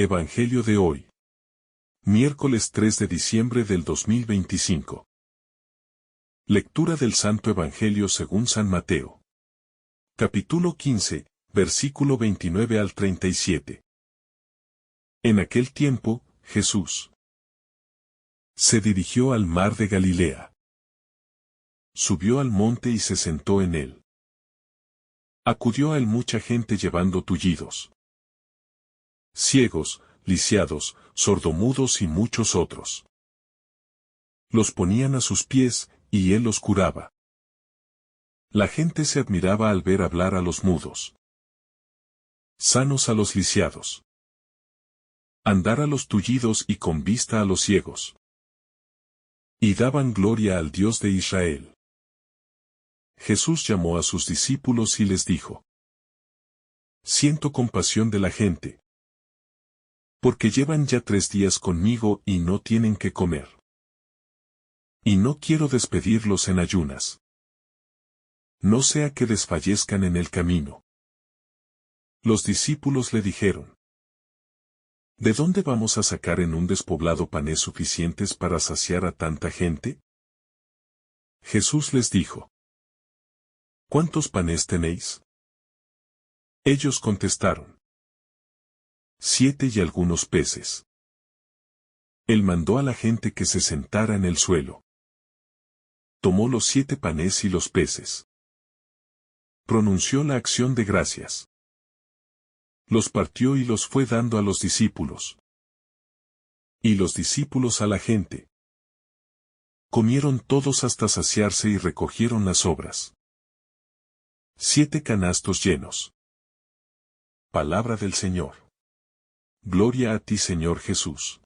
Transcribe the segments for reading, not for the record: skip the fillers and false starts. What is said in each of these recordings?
Evangelio de hoy. Miércoles 3 de diciembre del 2025. Lectura del Santo Evangelio según San Mateo. Capítulo 15, versículo 29 al 37. En aquel tiempo, Jesús se dirigió al mar de Galilea. Subió al monte y se sentó en él. Acudió a él mucha gente llevando tullidos, ciegos, lisiados, sordomudos y muchos otros. Los ponían a sus pies, y él los curaba. La gente se admiraba al ver hablar a los mudos, sanos a los lisiados, andar a los tullidos y con vista a los ciegos. Y daban gloria al Dios de Israel. Jesús llamó a sus discípulos y les dijo: Siento compasión de la gente, porque llevan ya 3 días conmigo y no tienen que comer. Y no quiero despedirlos en ayunas, no sea que desfallezcan en el camino. Los discípulos le dijeron: ¿De dónde vamos a sacar en un despoblado panes suficientes para saciar a tanta gente? Jesús les dijo: ¿Cuántos panes tenéis? Ellos contestaron: 7 y algunos peces. Él mandó a la gente que se sentara en el suelo. Tomó los 7 panes y los peces. Pronunció la acción de gracias. Los partió y los fue dando a los discípulos. Y los discípulos a la gente. Comieron todos hasta saciarse y recogieron las sobras. 7 canastos llenos. Palabra del Señor. Gloria a ti, Señor Jesús.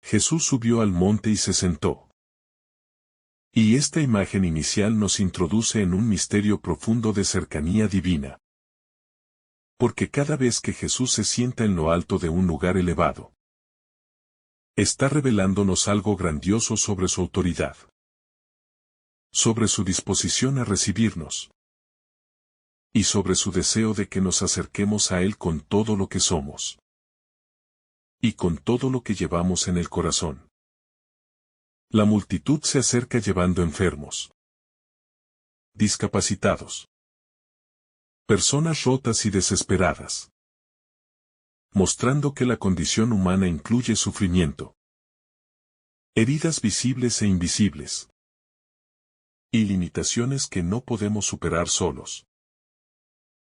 Jesús subió al monte y se sentó. Y esta imagen inicial nos introduce en un misterio profundo de cercanía divina. Porque cada vez que Jesús se sienta en lo alto de un lugar elevado, está revelándonos algo grandioso sobre su autoridad, sobre su disposición a recibirnos, y sobre su deseo de que nos acerquemos a Él con todo lo que somos, y con todo lo que llevamos en el corazón. La multitud se acerca llevando enfermos, discapacitados, personas rotas y desesperadas, mostrando que la condición humana incluye sufrimiento, heridas visibles e invisibles, y limitaciones que no podemos superar solos.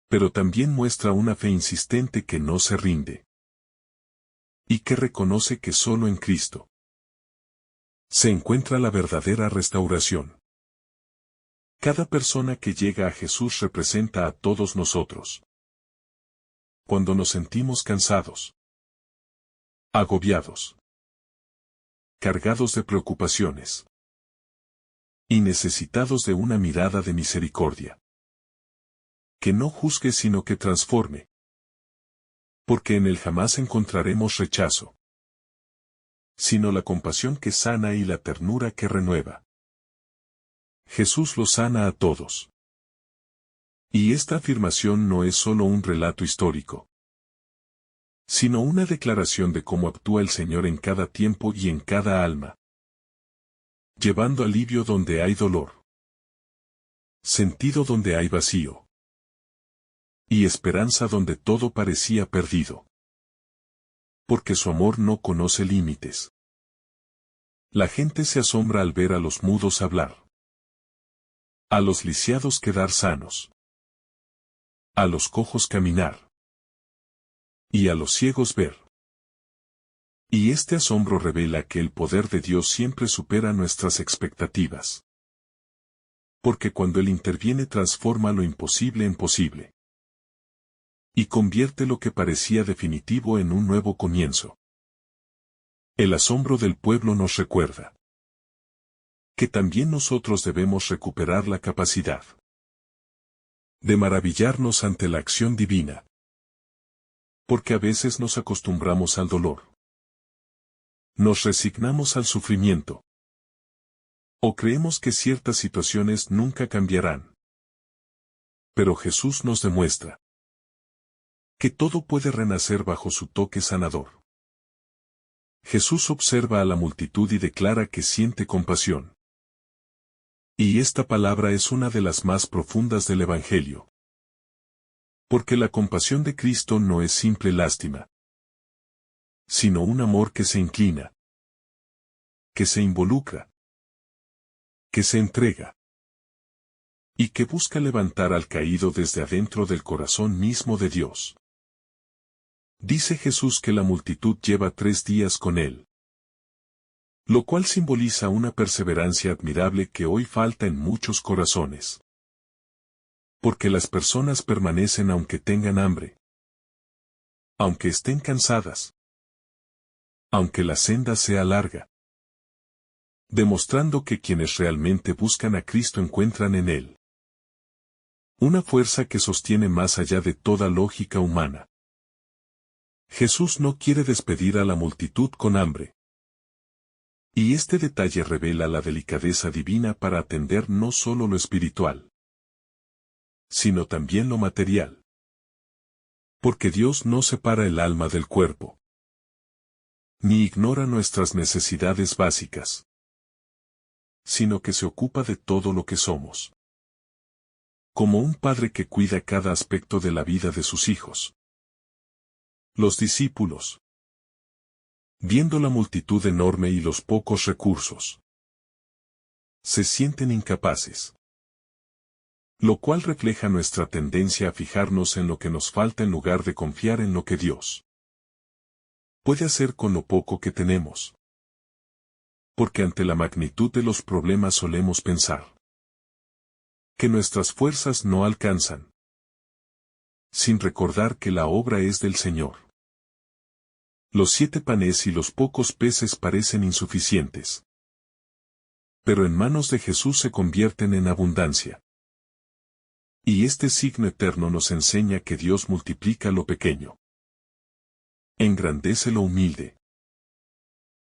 Pero también muestra una fe insistente que no se rinde, y que reconoce que solo en Cristo se encuentra la verdadera restauración. Cada persona que llega a Jesús representa a todos nosotros. Cuando nos sentimos cansados, agobiados, cargados de preocupaciones, y necesitados de una mirada de misericordia, que no juzgue sino que transforme. Porque en él jamás encontraremos rechazo, sino la compasión que sana y la ternura que renueva. Jesús los sana a todos. Y esta afirmación no es solo un relato histórico, sino una declaración de cómo actúa el Señor en cada tiempo y en cada alma, llevando alivio donde hay dolor, sentido donde hay vacío, y esperanza donde todo parecía perdido. Porque su amor no conoce límites. La gente se asombra al ver a los mudos hablar, a los lisiados quedar sanos, a los cojos caminar, y a los ciegos ver. Y este asombro revela que el poder de Dios siempre supera nuestras expectativas. Porque cuando Él interviene transforma lo imposible en posible, y convierte lo que parecía definitivo en un nuevo comienzo. El asombro del pueblo nos recuerda que también nosotros debemos recuperar la capacidad de maravillarnos ante la acción divina. Porque a veces nos acostumbramos al dolor, nos resignamos al sufrimiento, o creemos que ciertas situaciones nunca cambiarán. Pero Jesús nos demuestra que todo puede renacer bajo su toque sanador. Jesús observa a la multitud y declara que siente compasión. Y esta palabra es una de las más profundas del Evangelio. Porque la compasión de Cristo no es simple lástima, sino un amor que se inclina, que se involucra, que se entrega, y que busca levantar al caído desde adentro del corazón mismo de Dios. Dice Jesús que la multitud lleva 3 días con él, lo cual simboliza una perseverancia admirable que hoy falta en muchos corazones. Porque las personas permanecen aunque tengan hambre, aunque estén cansadas, aunque la senda sea larga, demostrando que quienes realmente buscan a Cristo encuentran en Él una fuerza que sostiene más allá de toda lógica humana. Jesús no quiere despedir a la multitud con hambre. Y este detalle revela la delicadeza divina para atender no solo lo espiritual, sino también lo material. Porque Dios no separa el alma del cuerpo, ni ignora nuestras necesidades básicas, sino que se ocupa de todo lo que somos. Como un padre que cuida cada aspecto de la vida de sus hijos. Los discípulos, viendo la multitud enorme y los pocos recursos, se sienten incapaces. Lo cual refleja nuestra tendencia a fijarnos en lo que nos falta en lugar de confiar en lo que Dios puede hacer con lo poco que tenemos. Porque ante la magnitud de los problemas solemos pensar que nuestras fuerzas no alcanzan, sin recordar que la obra es del Señor. Los 7 panes y los pocos peces parecen insuficientes, pero en manos de Jesús se convierten en abundancia. Y este signo eterno nos enseña que Dios multiplica lo pequeño, engrandece lo humilde,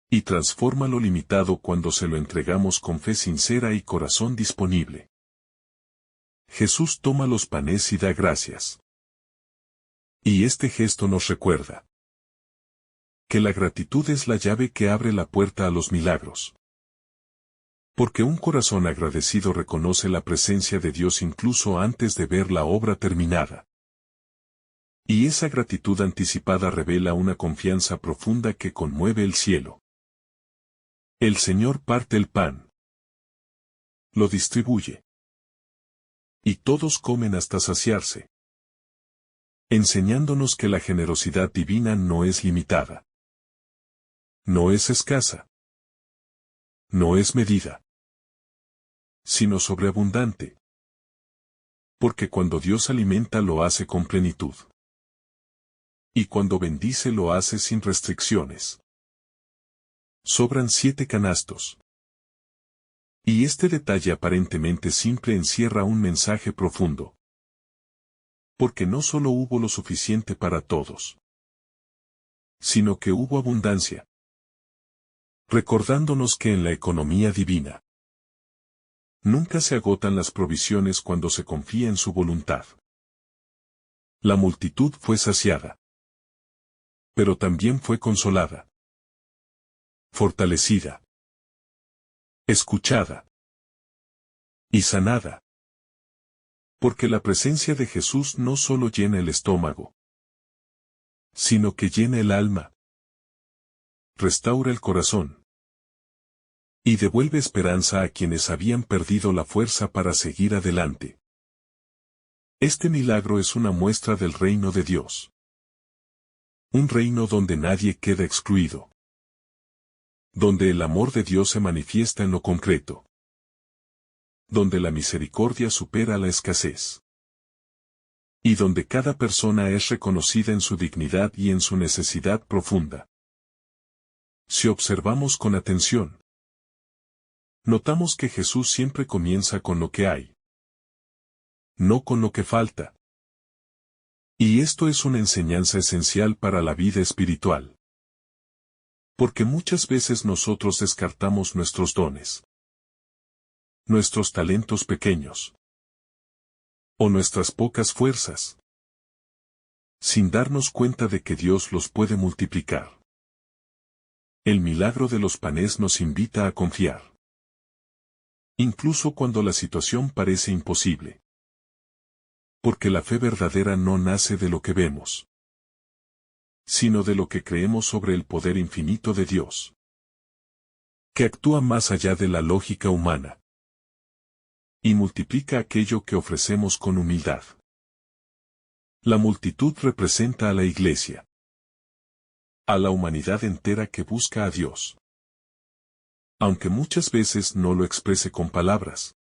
y transforma lo limitado cuando se lo entregamos con fe sincera y corazón disponible. Jesús toma los panes y da gracias. Y este gesto nos recuerda que la gratitud es la llave que abre la puerta a los milagros. Porque un corazón agradecido reconoce la presencia de Dios incluso antes de ver la obra terminada. Y esa gratitud anticipada revela una confianza profunda que conmueve el cielo. El Señor parte el pan, lo distribuye, y todos comen hasta saciarse, enseñándonos que la generosidad divina no es limitada, no es escasa, no es medida, sino sobreabundante. Porque cuando Dios alimenta lo hace con plenitud. Y cuando bendice lo hace sin restricciones. Sobran 7 canastos. Y este detalle aparentemente simple encierra un mensaje profundo. Porque no solo hubo lo suficiente para todos, sino que hubo abundancia. Recordándonos que en la economía divina, nunca se agotan las provisiones cuando se confía en su voluntad. La multitud fue saciada, pero también fue consolada, fortalecida, escuchada y sanada. Porque la presencia de Jesús no solo llena el estómago, sino que llena el alma, restaura el corazón y devuelve esperanza a quienes habían perdido la fuerza para seguir adelante. Este milagro es una muestra del reino de Dios. Un reino donde nadie queda excluido. Donde el amor de Dios se manifiesta en lo concreto. Donde la misericordia supera la escasez. Y donde cada persona es reconocida en su dignidad y en su necesidad profunda. Si observamos con atención, notamos que Jesús siempre comienza con lo que hay, no con lo que falta. Y esto es una enseñanza esencial para la vida espiritual. Porque muchas veces nosotros descartamos nuestros dones, nuestros talentos pequeños, o nuestras pocas fuerzas, sin darnos cuenta de que Dios los puede multiplicar. El milagro de los panes nos invita a confiar. Incluso cuando la situación parece imposible. Porque la fe verdadera no nace de lo que vemos, sino de lo que creemos sobre el poder infinito de Dios, que actúa más allá de la lógica humana y multiplica aquello que ofrecemos con humildad. La multitud representa a la Iglesia, a la humanidad entera que busca a Dios, aunque muchas veces no lo exprese con palabras.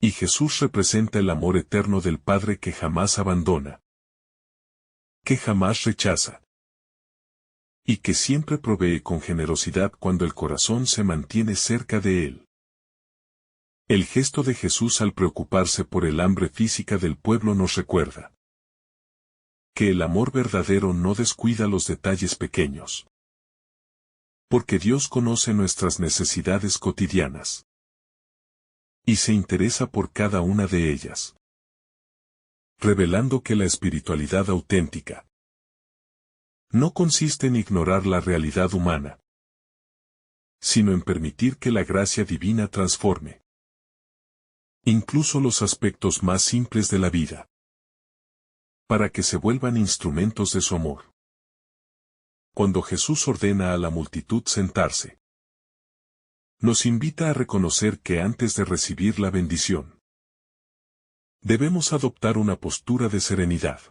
Y Jesús representa el amor eterno del Padre que jamás abandona, que jamás rechaza, y que siempre provee con generosidad cuando el corazón se mantiene cerca de Él. El gesto de Jesús al preocuparse por el hambre física del pueblo nos recuerda que el amor verdadero no descuida los detalles pequeños, porque Dios conoce nuestras necesidades cotidianas y se interesa por cada una de ellas, revelando que la espiritualidad auténtica no consiste en ignorar la realidad humana, sino en permitir que la gracia divina transforme incluso los aspectos más simples de la vida, para que se vuelvan instrumentos de su amor. Cuando Jesús ordena a la multitud sentarse, nos invita a reconocer que antes de recibir la bendición, debemos adoptar una postura de serenidad,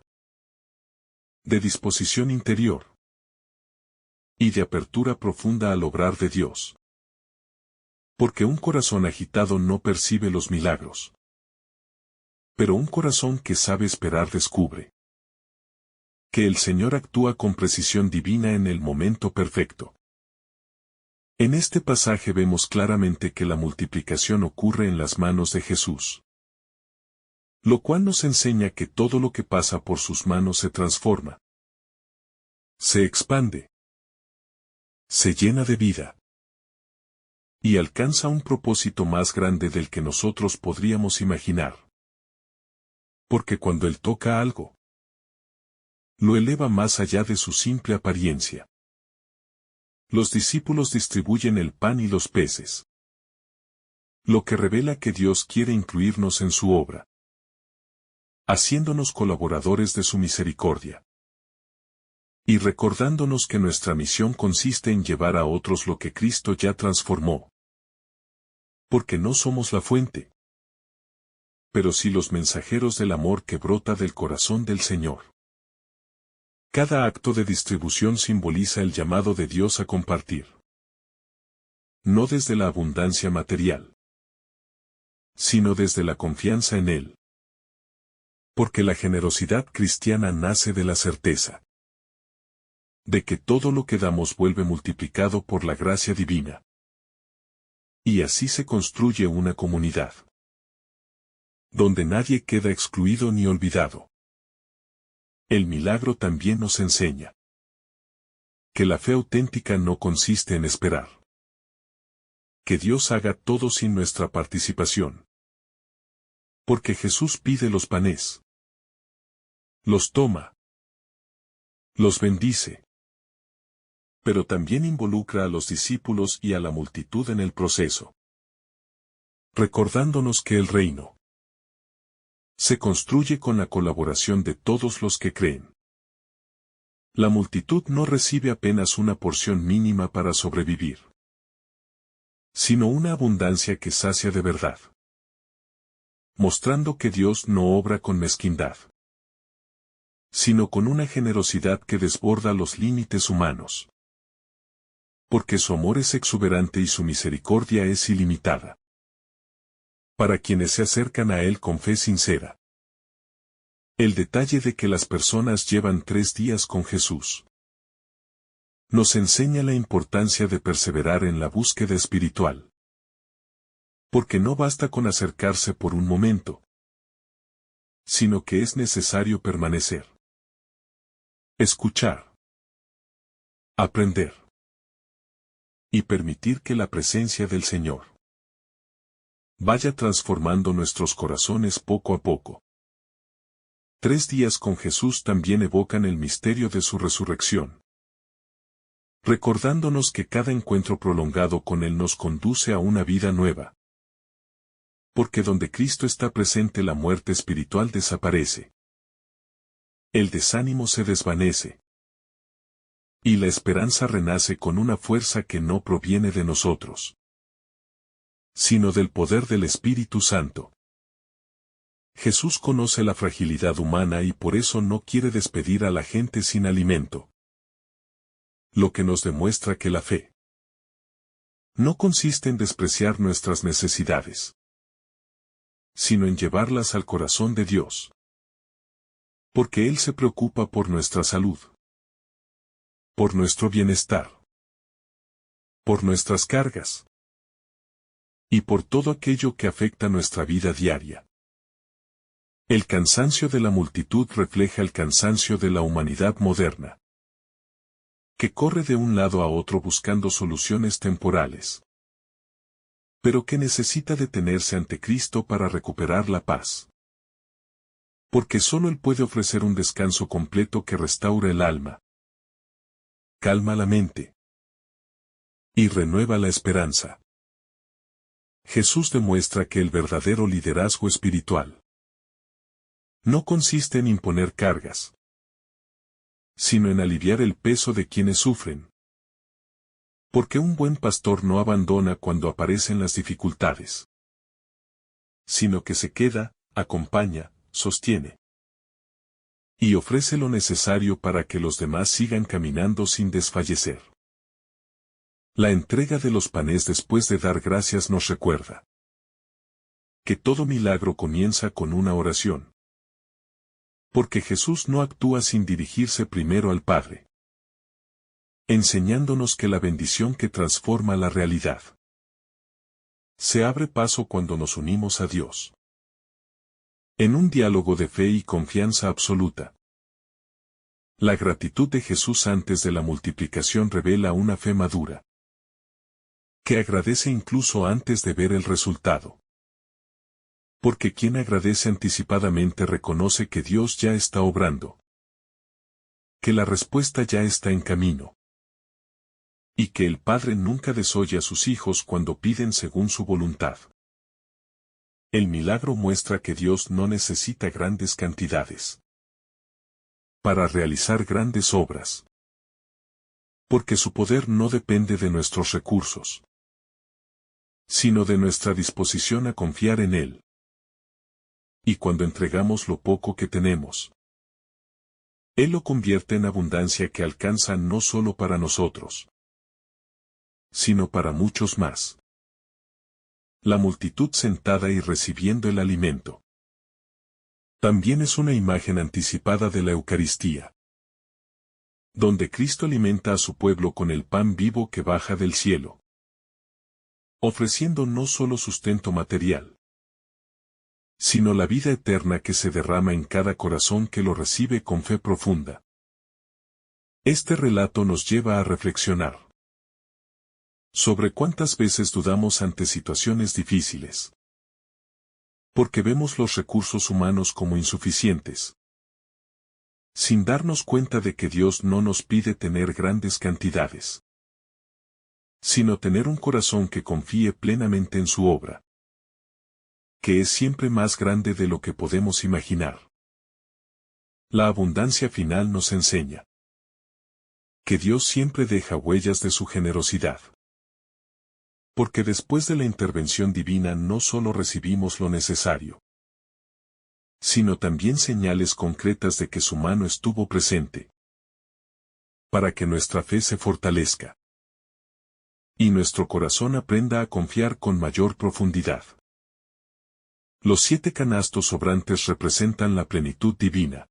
de disposición interior y de apertura profunda al obrar de Dios. Porque un corazón agitado no percibe los milagros, pero un corazón que sabe esperar descubre que el Señor actúa con precisión divina en el momento perfecto. En este pasaje vemos claramente que la multiplicación ocurre en las manos de Jesús, lo cual nos enseña que todo lo que pasa por sus manos se transforma, se expande, se llena de vida y alcanza un propósito más grande del que nosotros podríamos imaginar. Porque cuando Él toca algo, lo eleva más allá de su simple apariencia. Los discípulos distribuyen el pan y los peces, lo que revela que Dios quiere incluirnos en su obra, haciéndonos colaboradores de su misericordia, y recordándonos que nuestra misión consiste en llevar a otros lo que Cristo ya transformó. Porque no somos la fuente, pero sí los mensajeros del amor que brota del corazón del Señor. Cada acto de distribución simboliza el llamado de Dios a compartir. No desde la abundancia material, sino desde la confianza en Él. Porque la generosidad cristiana nace de la certeza de que todo lo que damos vuelve multiplicado por la gracia divina. Y así se construye una comunidad donde nadie queda excluido ni olvidado. El milagro también nos enseña que la fe auténtica no consiste en esperar que Dios haga todo sin nuestra participación. Porque Jesús pide los panes, los toma, los bendice, pero también involucra a los discípulos y a la multitud en el proceso, recordándonos que el reino se construye con la colaboración de todos los que creen. La multitud no recibe apenas una porción mínima para sobrevivir, sino una abundancia que sacia de verdad, mostrando que Dios no obra con mezquindad, sino con una generosidad que desborda los límites humanos. Porque su amor es exuberante y su misericordia es ilimitada para quienes se acercan a Él con fe sincera. El detalle de que las personas llevan 3 días con Jesús nos enseña la importancia de perseverar en la búsqueda espiritual. Porque no basta con acercarse por un momento, sino que es necesario permanecer, escuchar, aprender y permitir que la presencia del Señor vaya transformando nuestros corazones poco a poco. 3 días con Jesús también evocan el misterio de su resurrección, recordándonos que cada encuentro prolongado con Él nos conduce a una vida nueva. Porque donde Cristo está presente la muerte espiritual desaparece. El desánimo se desvanece. Y la esperanza renace con una fuerza que no proviene de nosotros, sino del poder del Espíritu Santo. Jesús conoce la fragilidad humana y por eso no quiere despedir a la gente sin alimento. Lo que nos demuestra que la fe no consiste en despreciar nuestras necesidades, sino en llevarlas al corazón de Dios. Porque Él se preocupa por nuestra salud, por nuestro bienestar, por nuestras cargas y por todo aquello que afecta nuestra vida diaria. El cansancio de la multitud refleja el cansancio de la humanidad moderna, que corre de un lado a otro buscando soluciones temporales, pero que necesita detenerse ante Cristo para recuperar la paz. Porque solo Él puede ofrecer un descanso completo que restaura el alma, calma la mente y renueva la esperanza. Jesús demuestra que el verdadero liderazgo espiritual no consiste en imponer cargas, sino en aliviar el peso de quienes sufren. Porque un buen pastor no abandona cuando aparecen las dificultades, sino que se queda, acompaña, sostiene y ofrece lo necesario para que los demás sigan caminando sin desfallecer. La entrega de los panes después de dar gracias nos recuerda que todo milagro comienza con una oración. Porque Jesús no actúa sin dirigirse primero al Padre, enseñándonos que la bendición que transforma la realidad se abre paso cuando nos unimos a Dios, en un diálogo de fe y confianza absoluta. La gratitud de Jesús antes de la multiplicación revela una fe madura, que agradece incluso antes de ver el resultado. Porque quien agradece anticipadamente reconoce que Dios ya está obrando, que la respuesta ya está en camino, y que el Padre nunca desoye a sus hijos cuando piden según su voluntad. El milagro muestra que Dios no necesita grandes cantidades para realizar grandes obras, porque su poder no depende de nuestros recursos, sino de nuestra disposición a confiar en Él. Y cuando entregamos lo poco que tenemos, Él lo convierte en abundancia que alcanza no solo para nosotros, sino para muchos más. La multitud sentada y recibiendo el alimento también es una imagen anticipada de la Eucaristía, donde Cristo alimenta a su pueblo con el pan vivo que baja del cielo, ofreciendo no solo sustento material, sino la vida eterna que se derrama en cada corazón que lo recibe con fe profunda. Este relato nos lleva a reflexionar sobre cuántas veces dudamos ante situaciones difíciles, porque vemos los recursos humanos como insuficientes, sin darnos cuenta de que Dios no nos pide tener grandes cantidades, sino tener un corazón que confíe plenamente en su obra, que es siempre más grande de lo que podemos imaginar. La abundancia final nos enseña que Dios siempre deja huellas de su generosidad. Porque después de la intervención divina no solo recibimos lo necesario, sino también señales concretas de que su mano estuvo presente, para que nuestra fe se fortalezca y nuestro corazón aprenda a confiar con mayor profundidad. Los 7 canastos sobrantes representan la plenitud divina,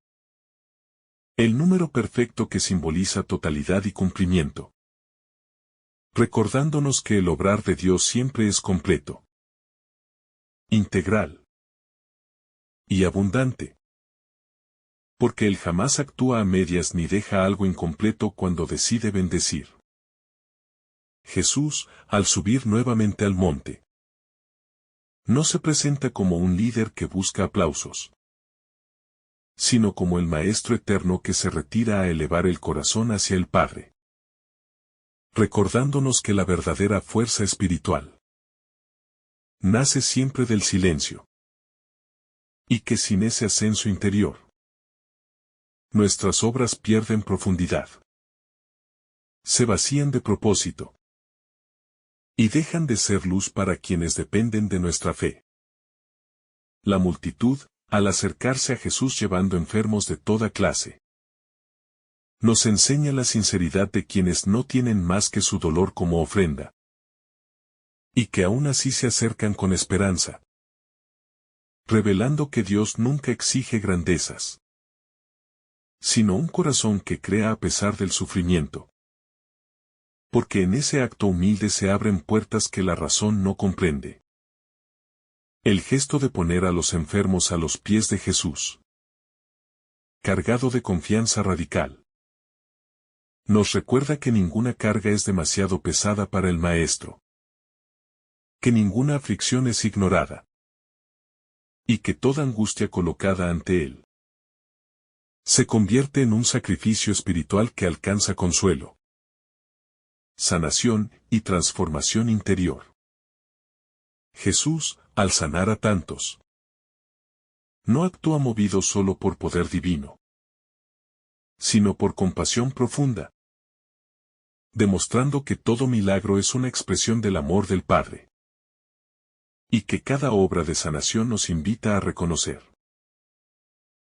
el número perfecto que simboliza totalidad y cumplimiento, recordándonos que el obrar de Dios siempre es completo, integral y abundante. Porque Él jamás actúa a medias ni deja algo incompleto cuando decide bendecir. Jesús, al subir nuevamente al monte, no se presenta como un líder que busca aplausos, sino como el Maestro eterno que se retira a elevar el corazón hacia el Padre, recordándonos que la verdadera fuerza espiritual nace siempre del silencio, y que sin ese ascenso interior, nuestras obras pierden profundidad, se vacían de propósito, y dejan de ser luz para quienes dependen de nuestra fe. La multitud, al acercarse a Jesús llevando enfermos de toda clase, nos enseña la sinceridad de quienes no tienen más que su dolor como ofrenda, y que aún así se acercan con esperanza, revelando que Dios nunca exige grandezas, sino un corazón que crea a pesar del sufrimiento. Porque en ese acto humilde se abren puertas que la razón no comprende. El gesto de poner a los enfermos a los pies de Jesús, cargado de confianza radical, nos recuerda que ninguna carga es demasiado pesada para el Maestro, que ninguna aflicción es ignorada, y que toda angustia colocada ante Él se convierte en un sacrificio espiritual que alcanza consuelo, sanación y transformación interior. Jesús, al sanar a tantos, no actúa movido solo por poder divino, sino por compasión profunda, demostrando que todo milagro es una expresión del amor del Padre, y que cada obra de sanación nos invita a reconocer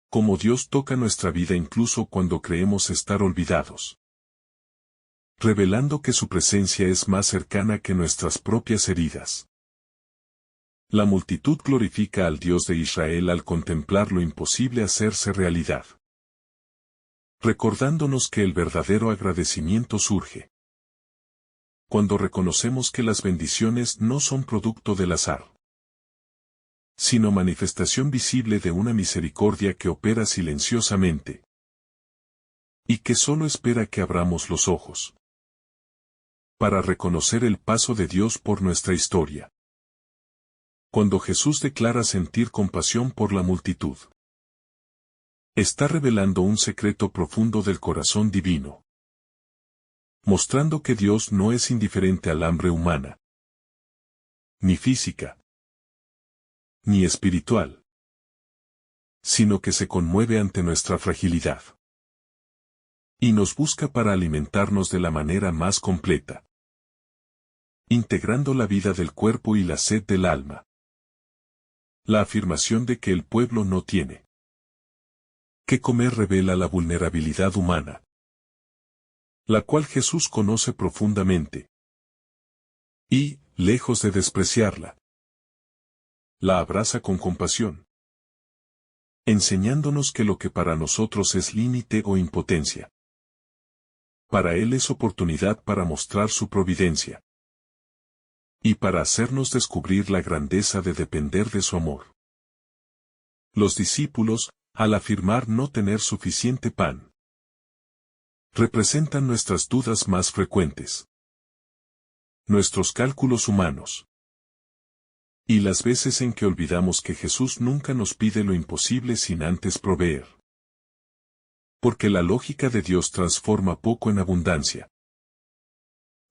cómo Dios toca nuestra vida incluso cuando creemos estar olvidados, revelando que su presencia es más cercana que nuestras propias heridas. La multitud glorifica al Dios de Israel al contemplar lo imposible hacerse realidad, recordándonos que el verdadero agradecimiento surge cuando reconocemos que las bendiciones no son producto del azar, sino manifestación visible de una misericordia que opera silenciosamente, y que solo espera que abramos los ojos para reconocer el paso de Dios por nuestra historia. Cuando Jesús declara sentir compasión por la multitud, está revelando un secreto profundo del corazón divino, mostrando que Dios no es indiferente al hambre humana, ni física, ni espiritual, sino que se conmueve ante nuestra fragilidad, y nos busca para alimentarnos de la manera más completa, integrando la vida del cuerpo y la sed del alma. La afirmación de que el pueblo no tiene que comer revela la vulnerabilidad humana, la cual Jesús conoce profundamente, y, lejos de despreciarla, la abraza con compasión, enseñándonos que lo que para nosotros es límite o impotencia, para Él es oportunidad para mostrar su providencia, y para hacernos descubrir la grandeza de depender de su amor. Los discípulos, al afirmar no tener suficiente pan, representan nuestras dudas más frecuentes, nuestros cálculos humanos, y las veces en que olvidamos que Jesús nunca nos pide lo imposible sin antes proveer. Porque la lógica de Dios transforma poco en abundancia,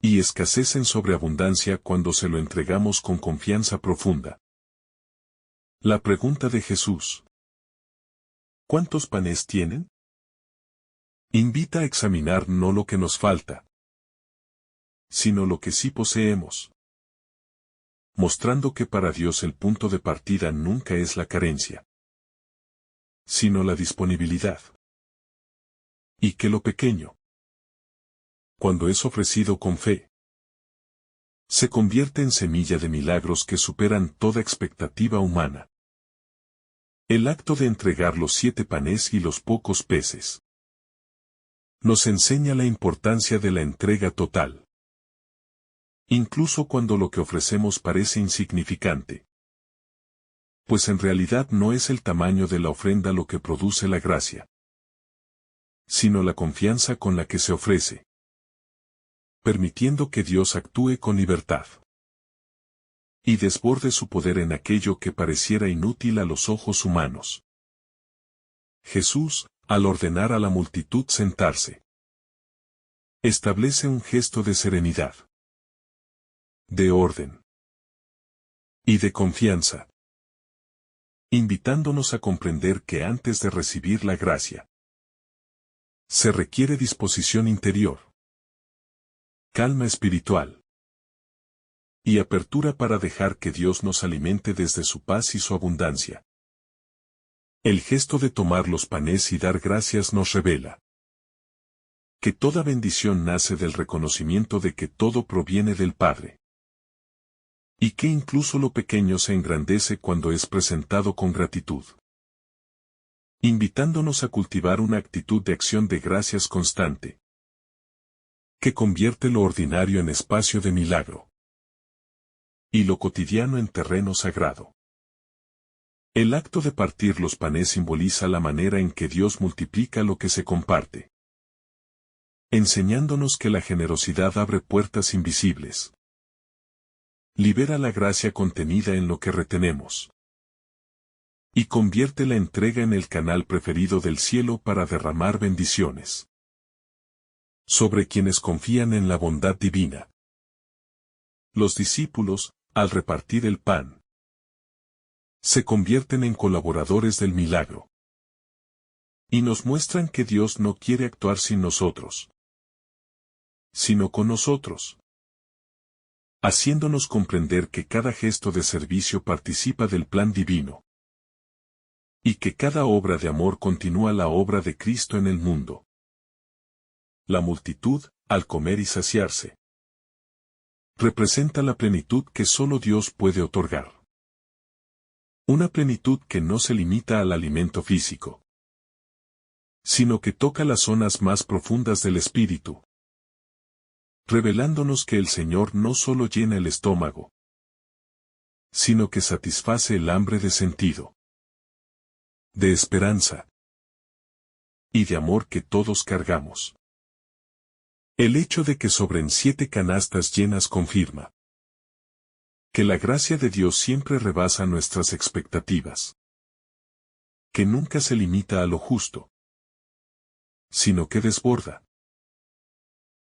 y escasez en sobreabundancia cuando se lo entregamos con confianza profunda. La pregunta de Jesús: ¿cuántos panes tienen?, invita a examinar no lo que nos falta, sino lo que sí poseemos, mostrando que para Dios el punto de partida nunca es la carencia, sino la disponibilidad, y que lo pequeño, cuando es ofrecido con fe, se convierte en semilla de milagros que superan toda expectativa humana. El acto de entregar los 7 panes y los pocos peces nos enseña la importancia de la entrega total, incluso cuando lo que ofrecemos parece insignificante. Pues en realidad no es el tamaño de la ofrenda lo que produce la gracia, sino la confianza con la que se ofrece, permitiendo que Dios actúe con libertad y desborde su poder en aquello que pareciera inútil a los ojos humanos. Jesús, al ordenar a la multitud sentarse, establece un gesto de serenidad, de orden y de confianza, invitándonos a comprender que antes de recibir la gracia, se requiere disposición interior, calma espiritual y apertura para dejar que Dios nos alimente desde su paz y su abundancia. El gesto de tomar los panes y dar gracias nos revela que toda bendición nace del reconocimiento de que todo proviene del Padre, y que incluso lo pequeño se engrandece cuando es presentado con gratitud, invitándonos a cultivar una actitud de acción de gracias constante, que convierte lo ordinario en espacio de milagro, y lo cotidiano en terreno sagrado. El acto de partir los panes simboliza la manera en que Dios multiplica lo que se comparte, enseñándonos que la generosidad abre puertas invisibles, libera la gracia contenida en lo que retenemos, y convierte la entrega en el canal preferido del cielo para derramar bendiciones sobre quienes confían en la bondad divina. Los discípulos, al repartir el pan, se convierten en colaboradores del milagro, y nos muestran que Dios no quiere actuar sin nosotros, sino con nosotros, haciéndonos comprender que cada gesto de servicio participa del plan divino, y que cada obra de amor continúa la obra de Cristo en el mundo. La multitud, al comer y saciarse, representa la plenitud que solo Dios puede otorgar. Una plenitud que no se limita al alimento físico, sino que toca las zonas más profundas del espíritu, revelándonos que el Señor no solo llena el estómago, sino que satisface el hambre de sentido, de esperanza y de amor que todos cargamos. El hecho de que sobren 7 canastas llenas confirma que la gracia de Dios siempre rebasa nuestras expectativas, que nunca se limita a lo justo, sino que desborda,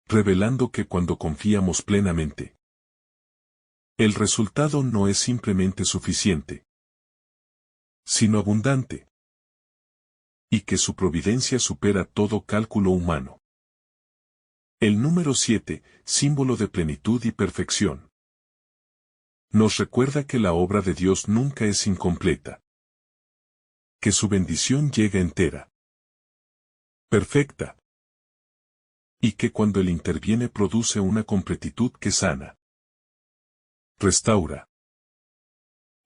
revelando que cuando confiamos plenamente, el resultado no es simplemente suficiente, sino abundante, y que su providencia supera todo cálculo humano. El número 7, símbolo de plenitud y perfección, nos recuerda que la obra de Dios nunca es incompleta, que su bendición llega entera, perfecta, y que cuando Él interviene produce una completitud que sana, restaura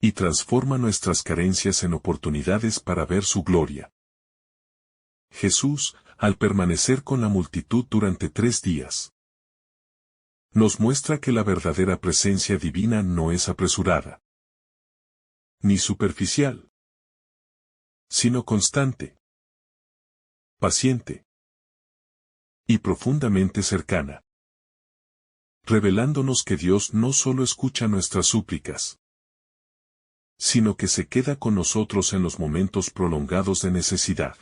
y transforma nuestras carencias en oportunidades para ver su gloria. Jesús, al permanecer con la multitud durante 3 días, nos muestra que la verdadera presencia divina no es apresurada, ni superficial, sino constante, paciente y profundamente cercana, revelándonos que Dios no solo escucha nuestras súplicas, sino que se queda con nosotros en los momentos prolongados de necesidad,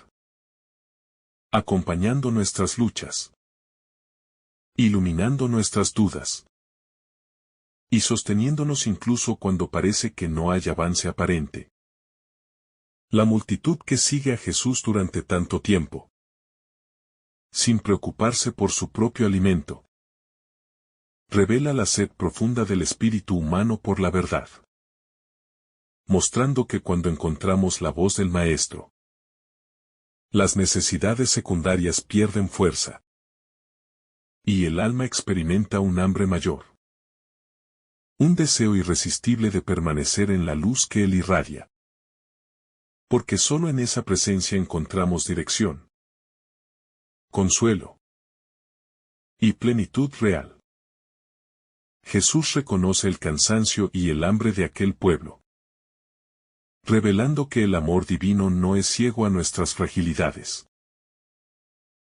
acompañando nuestras luchas, iluminando nuestras dudas, y sosteniéndonos incluso cuando parece que no hay avance aparente. La multitud que sigue a Jesús durante tanto tiempo, sin preocuparse por su propio alimento, revela la sed profunda del espíritu humano por la verdad, mostrando que cuando encontramos la voz del Maestro, las necesidades secundarias pierden fuerza, y el alma experimenta un hambre mayor, un deseo irresistible de permanecer en la luz que Él irradia. Porque solo en esa presencia encontramos dirección, consuelo y plenitud real. Jesús reconoce el cansancio y el hambre de aquel pueblo, revelando que el amor divino no es ciego a nuestras fragilidades,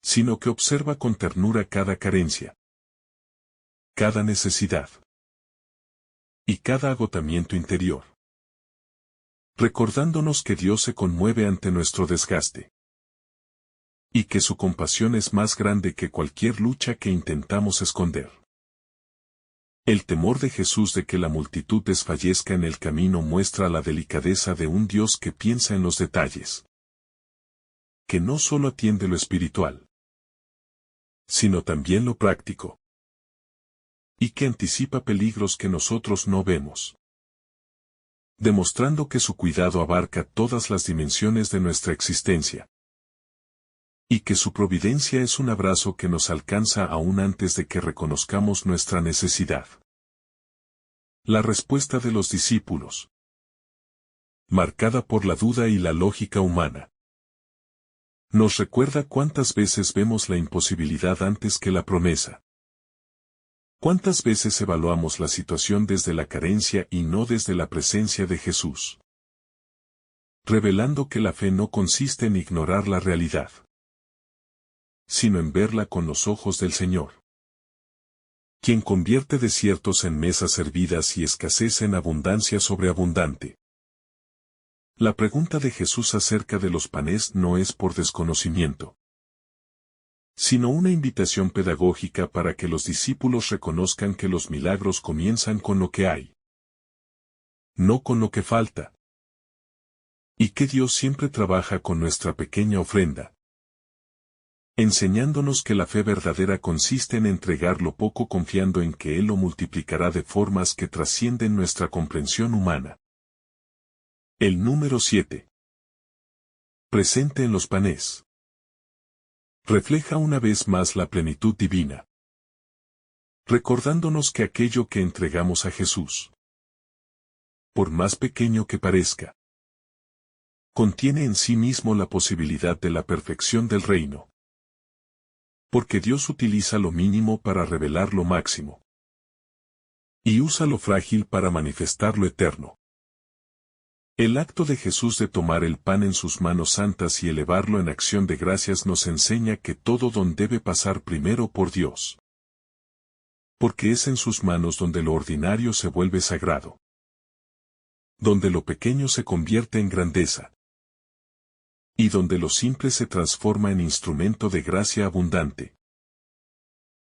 sino que observa con ternura cada carencia, cada necesidad y cada agotamiento interior, recordándonos que Dios se conmueve ante nuestro desgaste, y que su compasión es más grande que cualquier lucha que intentamos esconder. El temor de Jesús de que la multitud desfallezca en el camino muestra la delicadeza de un Dios que piensa en los detalles, que no solo atiende lo espiritual, sino también lo práctico, y que anticipa peligros que nosotros no vemos, demostrando que su cuidado abarca todas las dimensiones de nuestra existencia, y que su providencia es un abrazo que nos alcanza aún antes de que reconozcamos nuestra necesidad. La respuesta de los discípulos, marcada por la duda y la lógica humana, nos recuerda cuántas veces vemos la imposibilidad antes que la promesa. Cuántas veces evaluamos la situación desde la carencia y no desde la presencia de Jesús, revelando que la fe no consiste en ignorar la realidad, sino en verla con los ojos del Señor, quien convierte desiertos en mesas servidas y escasez en abundancia sobreabundante. La pregunta de Jesús acerca de los panes no es por desconocimiento, sino una invitación pedagógica para que los discípulos reconozcan que los milagros comienzan con lo que hay, no con lo que falta, y que Dios siempre trabaja con nuestra pequeña ofrenda, enseñándonos que la fe verdadera consiste en entregar lo poco confiando en que Él lo multiplicará de formas que trascienden nuestra comprensión humana. El número 7. Presente en los panes. Refleja una vez más la plenitud divina, recordándonos que aquello que entregamos a Jesús, por más pequeño que parezca, contiene en sí mismo la posibilidad de la perfección del reino. Porque Dios utiliza lo mínimo para revelar lo máximo, y usa lo frágil para manifestar lo eterno. El acto de Jesús de tomar el pan en sus manos santas y elevarlo en acción de gracias nos enseña que todo don debe pasar primero por Dios. Porque es en sus manos donde lo ordinario se vuelve sagrado, donde lo pequeño se convierte en grandeza, y donde lo simple se transforma en instrumento de gracia abundante.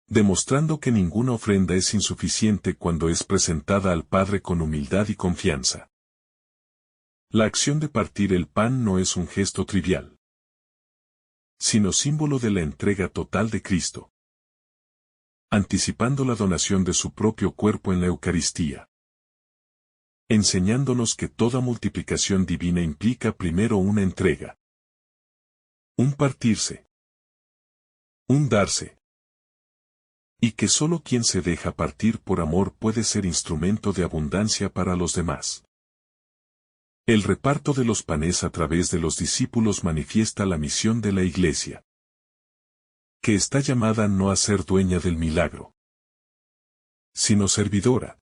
Demostrando que ninguna ofrenda es insuficiente cuando es presentada al Padre con humildad y confianza. La acción de partir el pan no es un gesto trivial, sino símbolo de la entrega total de Cristo, anticipando la donación de su propio cuerpo en la Eucaristía, enseñándonos que toda multiplicación divina implica primero una entrega, un partirse, un darse, y que solo quien se deja partir por amor puede ser instrumento de abundancia para los demás. El reparto de los panes a través de los discípulos manifiesta la misión de la Iglesia, que está llamada no a ser dueña del milagro, sino servidora,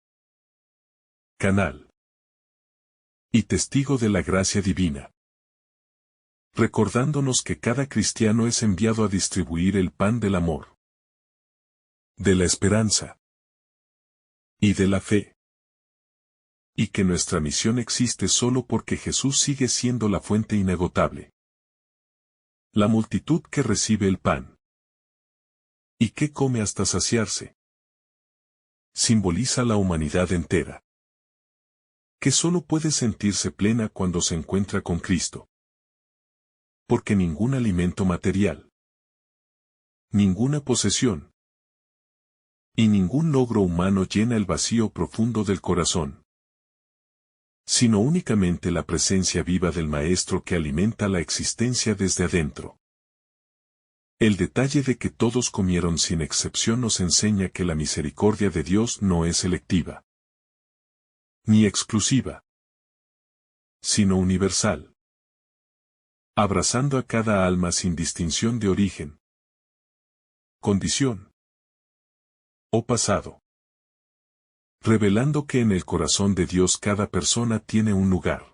canal y testigo de la gracia divina. Recordándonos que cada cristiano es enviado a distribuir el pan del amor, de la esperanza y de la fe. Y que nuestra misión existe solo porque Jesús sigue siendo la fuente inagotable. La multitud que recibe el pan y que come hasta saciarse simboliza la humanidad entera, que solo puede sentirse plena cuando se encuentra con Cristo. Porque ningún alimento material, ninguna posesión y ningún logro humano llena el vacío profundo del corazón, sino únicamente la presencia viva del Maestro que alimenta la existencia desde adentro. El detalle de que todos comieron sin excepción nos enseña que la misericordia de Dios no es selectiva, ni exclusiva, sino universal, abrazando a cada alma sin distinción de origen, condición o pasado, revelando que en el corazón de Dios cada persona tiene un lugar,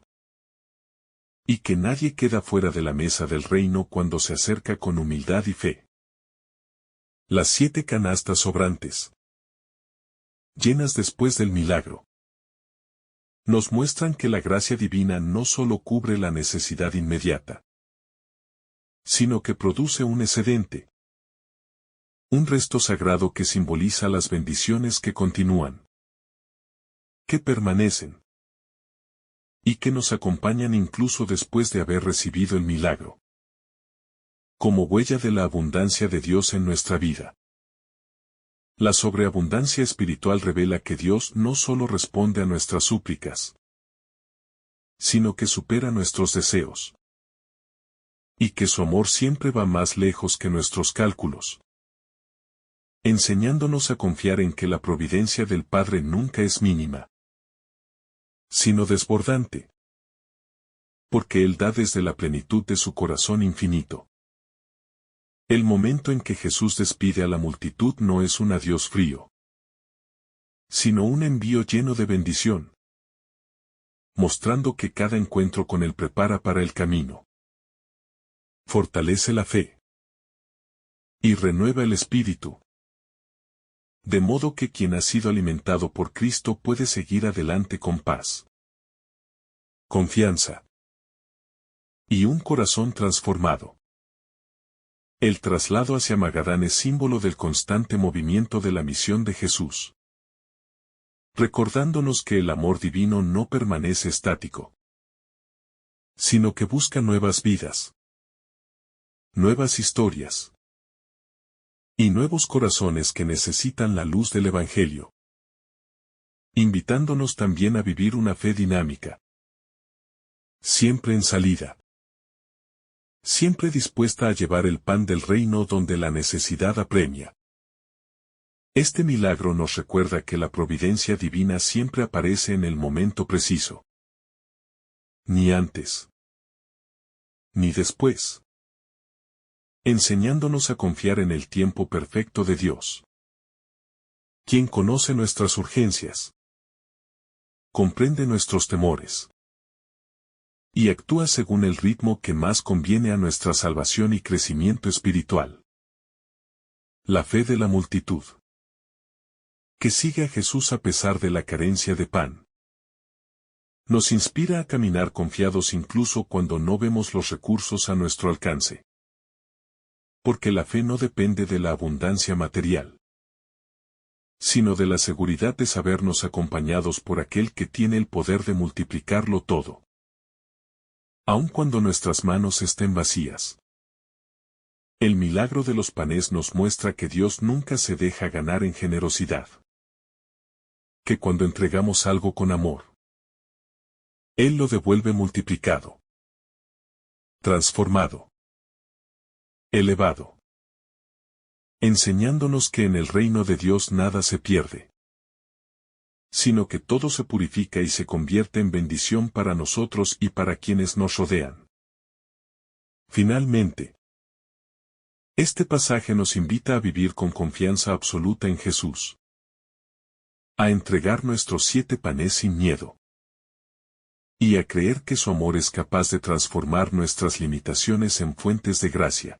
y que nadie queda fuera de la mesa del reino cuando se acerca con humildad y fe. Las 7 canastas sobrantes, llenas después del milagro, nos muestran que la gracia divina no solo cubre la necesidad inmediata, sino que produce un excedente. Un resto sagrado que simboliza las bendiciones que continúan, que permanecen, y que nos acompañan incluso después de haber recibido el milagro, como huella de la abundancia de Dios en nuestra vida. La sobreabundancia espiritual revela que Dios no solo responde a nuestras súplicas, sino que supera nuestros deseos, y que su amor siempre va más lejos que nuestros cálculos, enseñándonos a confiar en que la providencia del Padre nunca es mínima, sino desbordante, porque Él da desde la plenitud de su corazón infinito. El momento en que Jesús despide a la multitud no es un adiós frío, sino un envío lleno de bendición, mostrando que cada encuentro con Él prepara para el camino, fortalece la fe y renueva el espíritu, de modo que quien ha sido alimentado por Cristo puede seguir adelante con paz, confianza y un corazón transformado. El traslado hacia Magadán es símbolo del constante movimiento de la misión de Jesús, recordándonos que el amor divino no permanece estático, sino que busca nuevas vidas, nuevas historias y nuevos corazones que necesitan la luz del Evangelio, invitándonos también a vivir una fe dinámica, siempre en salida, siempre dispuesta a llevar el pan del reino donde la necesidad apremia. Este milagro nos recuerda que la providencia divina siempre aparece en el momento preciso, ni antes, ni después, enseñándonos a confiar en el tiempo perfecto de Dios, quien conoce nuestras urgencias, comprende nuestros temores, y actúa según el ritmo que más conviene a nuestra salvación y crecimiento espiritual. La fe de la multitud, que sigue a Jesús a pesar de la carencia de pan, nos inspira a caminar confiados incluso cuando no vemos los recursos a nuestro alcance. Porque la fe no depende de la abundancia material, sino de la seguridad de sabernos acompañados por aquel que tiene el poder de multiplicarlo todo, aun cuando nuestras manos estén vacías. El milagro de los panes nos muestra que Dios nunca se deja ganar en generosidad. Que cuando entregamos algo con amor, Él lo devuelve multiplicado, transformado, elevado, enseñándonos que en el reino de Dios nada se pierde, sino que todo se purifica y se convierte en bendición para nosotros y para quienes nos rodean. Finalmente, este pasaje nos invita a vivir con confianza absoluta en Jesús, a entregar nuestros 7 panes sin miedo, y a creer que su amor es capaz de transformar nuestras limitaciones en fuentes de gracia.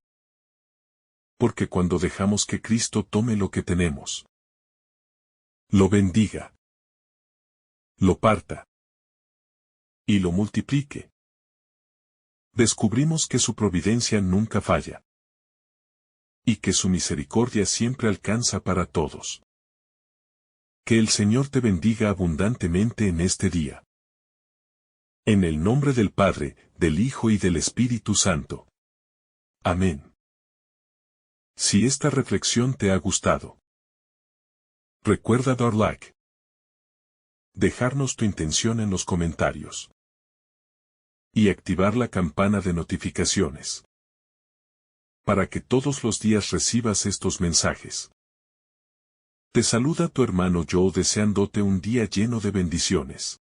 Porque cuando dejamos que Cristo tome lo que tenemos, lo bendiga, lo parta y lo multiplique, descubrimos que su providencia nunca falla, y que su misericordia siempre alcanza para todos. Que el Señor te bendiga abundantemente en este día. En el nombre del Padre, del Hijo y del Espíritu Santo. Amén. Si esta reflexión te ha gustado, recuerda dar like, dejarnos tu intención en los comentarios y activar la campana de notificaciones para que todos los días recibas estos mensajes. Te saluda tu hermano Joe deseándote un día lleno de bendiciones.